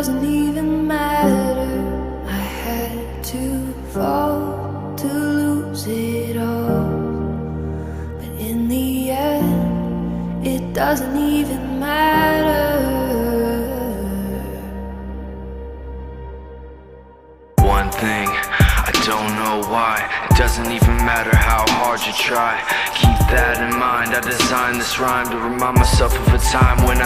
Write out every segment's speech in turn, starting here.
doesn't even matter. I had to fall to lose it all. But in the end, it doesn't even matter. One thing, I don't know why. It doesn't even matter how hard you try. Keep that in mind. I designed this rhyme to remind myself of a time when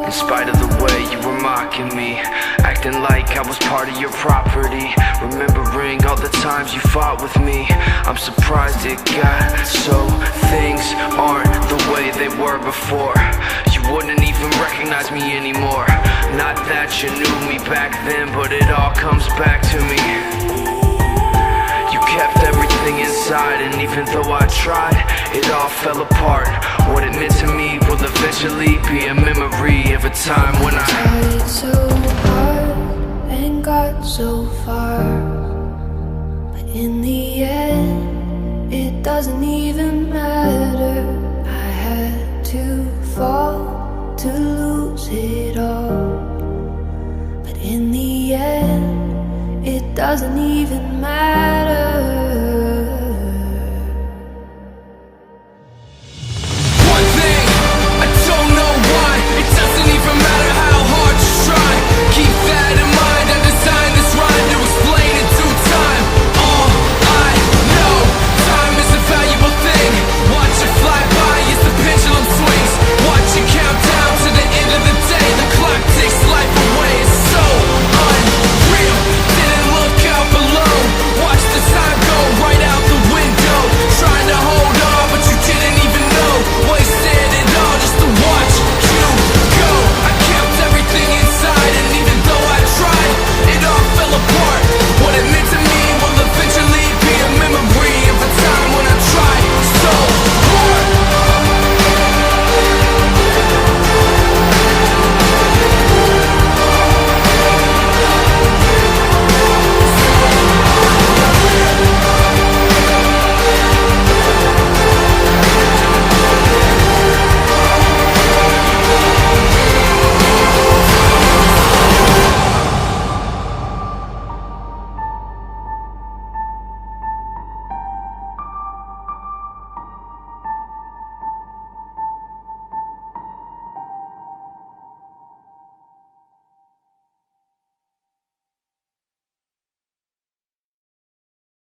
in spite of the way you were mocking me, acting like I was part of your property, remembering all the times you fought with me, I'm surprised it got so things aren't the way they were before. You wouldn't even recognize me anymore. Not that you knew me back then, but it all comes back to me. You kept everything inside, and even though I tried, it all fell apart. What it meant to me will eventually be a memory of a time when I tried so hard and got so far, but in the end, it doesn't even matter. I had to fall to lose it all, but in the end, it doesn't even matter.